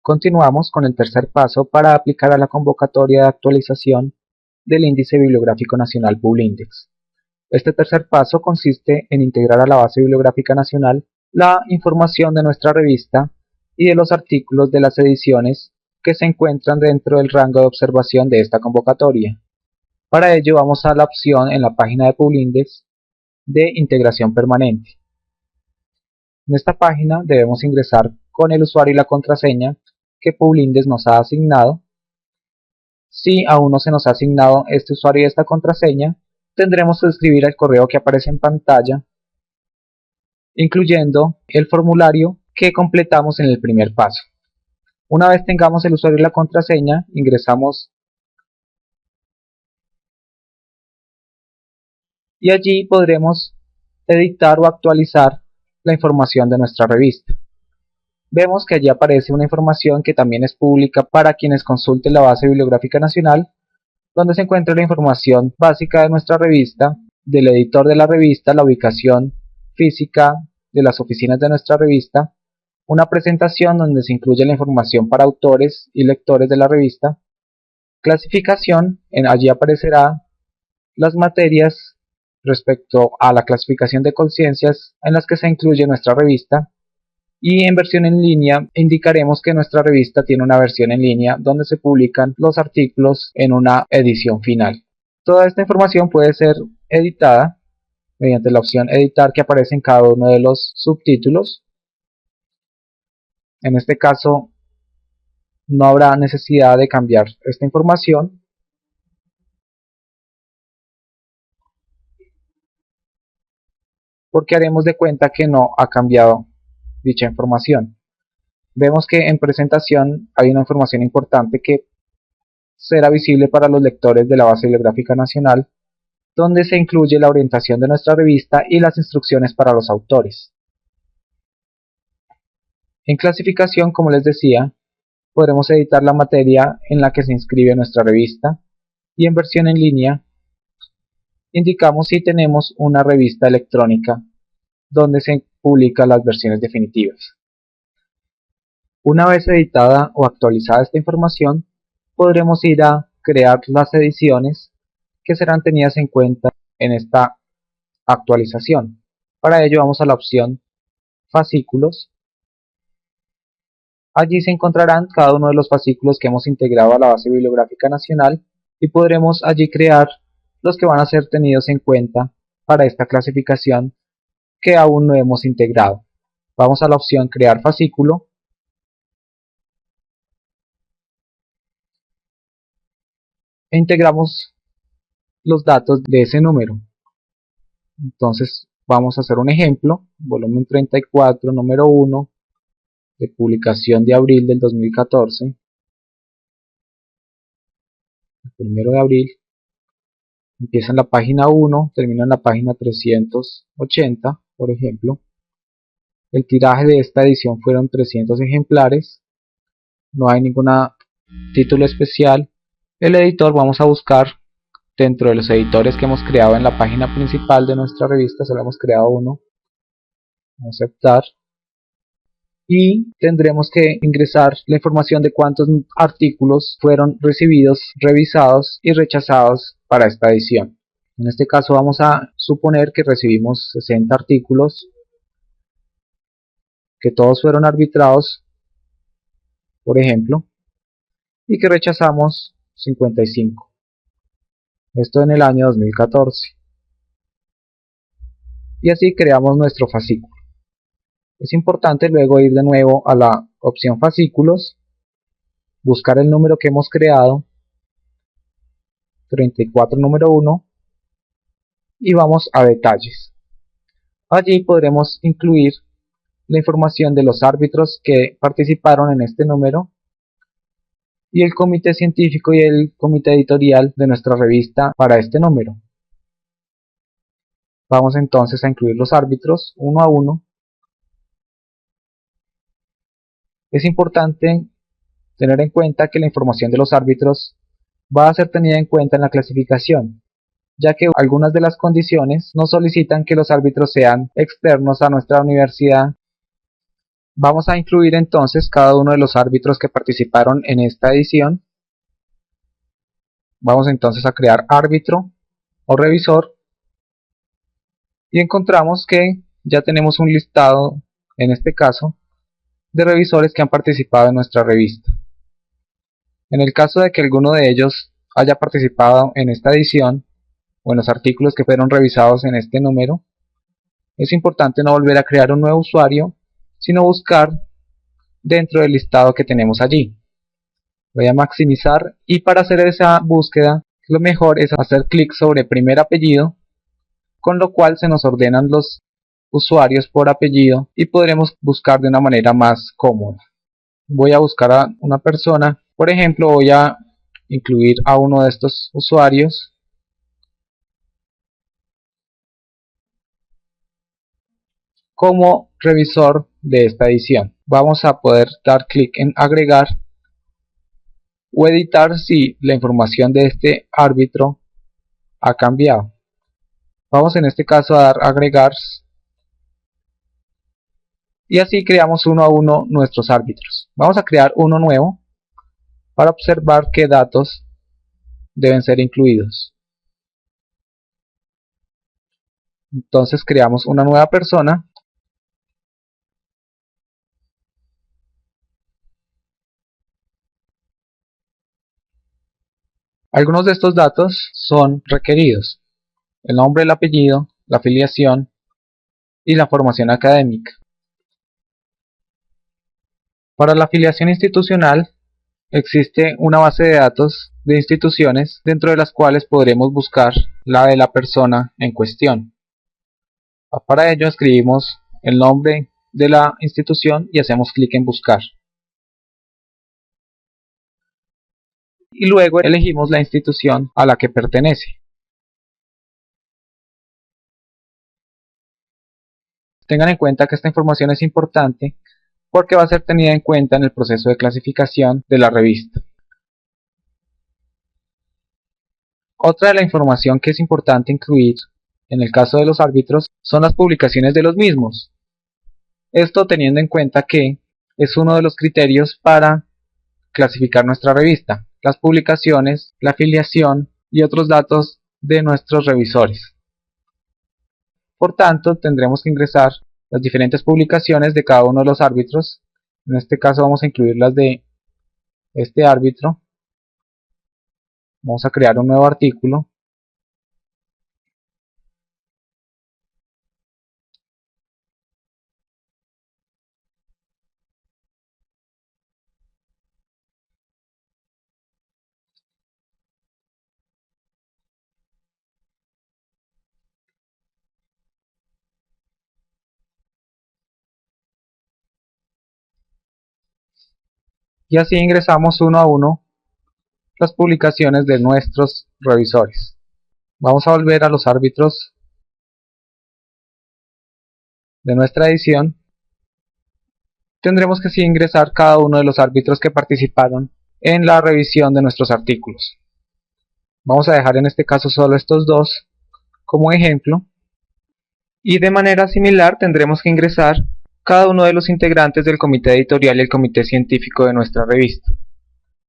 Continuamos con el tercer paso para aplicar a la convocatoria de actualización del Índice Bibliográfico Nacional PubLindex. Este tercer paso consiste en integrar a la base bibliográfica nacional la información de nuestra revista y de los artículos de las ediciones que se encuentran dentro del rango de observación de esta convocatoria. Para ello vamos a la opción en la página de PubLindex de integración permanente. En esta página debemos ingresar con el usuario y la contraseña que PubLindex nos ha asignado. Si aún no se nos ha asignado este usuario y esta contraseña, tendremos que escribir el correo que aparece en pantalla, incluyendo el formulario que completamos en el primer paso. Una vez tengamos el usuario y la contraseña, ingresamos y allí podremos editar o actualizar la información de nuestra revista. Vemos que allí aparece una información que también es pública para quienes consulten la base bibliográfica nacional, donde se encuentra la información básica de nuestra revista, del editor de la revista, la ubicación física de las oficinas de nuestra revista, una presentación donde se incluye la información para autores y lectores de la revista, clasificación, allí aparecerá las materias respecto a la clasificación de conciencias en las que se incluye nuestra revista, y en versión en línea indicaremos que nuestra revista tiene una versión en línea donde se publican los artículos en una edición final. Toda esta información puede ser editada mediante la opción editar que aparece en cada uno de los subtítulos. En este caso no habrá necesidad de cambiar esta información, porque haremos de cuenta que no ha cambiado dicha información. Vemos que en presentación hay una información importante que será visible para los lectores de la base bibliográfica nacional, donde se incluye la orientación de nuestra revista y las instrucciones para los autores. En clasificación, como les decía, podremos editar la materia en la que se inscribe nuestra revista, y en versión en línea indicamos si tenemos una revista electrónica donde se publican las versiones definitivas. Una vez editada o actualizada esta información, podremos ir a crear las ediciones que serán tenidas en cuenta en esta actualización. Para ello vamos a la opción fascículos. Allí se encontrarán cada uno de los fascículos que hemos integrado a la base bibliográfica nacional y podremos allí crear los que van a ser tenidos en cuenta para esta clasificación que aún no hemos integrado. Vamos a la opción crear fascículo e integramos los datos de ese número. Entonces vamos a hacer un ejemplo: volumen 34, número 1, de publicación de abril del 2014, el 1 de abril, empieza en la página 1, termina en la página 380, por ejemplo. El tiraje de esta edición fueron 300 ejemplares, no hay ningún título especial. El editor vamos a buscar dentro de los editores que hemos creado en la página principal de nuestra revista, solo hemos creado uno, vamos a aceptar. Y tendremos que ingresar la información de cuántos artículos fueron recibidos, revisados y rechazados para esta edición. En este caso vamos a suponer que recibimos 60 artículos, que todos fueron arbitrados, por ejemplo, y que rechazamos 55. Esto en el año 2014. Y así creamos nuestro fascículo. Es importante luego ir de nuevo a la opción fascículos, buscar el número que hemos creado, 34 número 1, y vamos a detalles. Allí podremos incluir la información de los árbitros que participaron en este número y el comité científico y el comité editorial de nuestra revista para este número. Vamos entonces a incluir los árbitros uno a uno. Es importante tener en cuenta que la información de los árbitros va a ser tenida en cuenta en la clasificación, ya que algunas de las condiciones nos solicitan que los árbitros sean externos a nuestra universidad Vamos a incluir entonces cada uno de los árbitros que participaron en esta edición. Vamos entonces a crear árbitro o revisor y encontramos que ya tenemos un listado, en este caso, de revisores que han participado en nuestra revista. En el caso de que alguno de ellos haya participado en esta edición o en los artículos que fueron revisados en este número, es importante no volver a crear un nuevo usuario, sino buscar dentro del listado que tenemos allí. Voy a maximizar y para hacer esa búsqueda lo mejor es hacer clic sobre primer apellido, con lo cual se nos ordenan los usuarios por apellido y podremos buscar de una manera más cómoda. Voy a buscar a una persona, por ejemplo voy a incluir a uno de estos usuarios como revisor de esta edición. Vamos a poder dar clic en agregar o editar si la información de este árbitro ha cambiado. Vamos en este caso a dar agregar y así creamos uno a uno nuestros árbitros. Vamos a crear uno nuevo para observar qué datos deben ser incluidos. Entonces creamos una nueva persona. Algunos de estos datos son requeridos: el nombre, el apellido, la afiliación y la formación académica. Para la afiliación institucional existe una base de datos de instituciones dentro de las cuales podremos buscar la de la persona en cuestión. Para ello escribimos el nombre de la institución y hacemos clic en buscar. Y luego elegimos la institución a la que pertenece. Tengan en cuenta que esta información es importante porque va a ser tenida en cuenta en el proceso de clasificación de la revista. Otra de la información que es importante incluir en el caso de los árbitros son las publicaciones de los mismos. Esto teniendo en cuenta que es uno de los criterios para clasificar nuestra revista: las publicaciones, la afiliación y otros datos de nuestros revisores. Por tanto, tendremos que ingresar las diferentes publicaciones de cada uno de los árbitros. En este caso vamos a incluir las de este árbitro. Vamos a crear un nuevo artículo. Y así ingresamos uno a uno las publicaciones de nuestros revisores. Vamos a volver a los árbitros de nuestra edición. Tendremos que sí ingresar cada uno de los árbitros que participaron en la revisión de nuestros artículos. Vamos a dejar en este caso solo estos dos como ejemplo. Y de manera similar tendremos que ingresar cada uno de los integrantes del comité editorial y el comité científico de nuestra revista.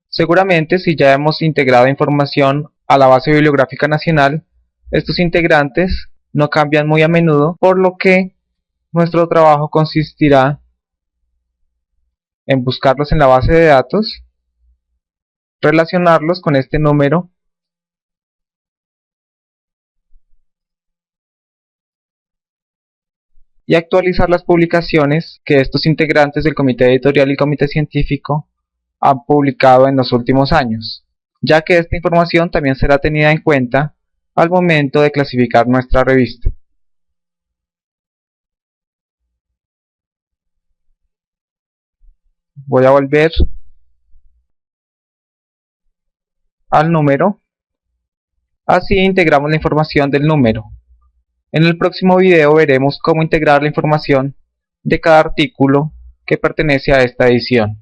Seguramente, si ya hemos integrado información a la base bibliográfica nacional, estos integrantes no cambian muy a menudo, por lo que nuestro trabajo consistirá en buscarlos en la base de datos, relacionarlos con este número y actualizar las publicaciones que estos integrantes del comité editorial y comité científico han publicado en los últimos años, ya que esta información también será tenida en cuenta al momento de clasificar nuestra revista. Voy a volver al número. Así integramos la información del número. En el próximo video veremos cómo integrar la información de cada artículo que pertenece a esta edición.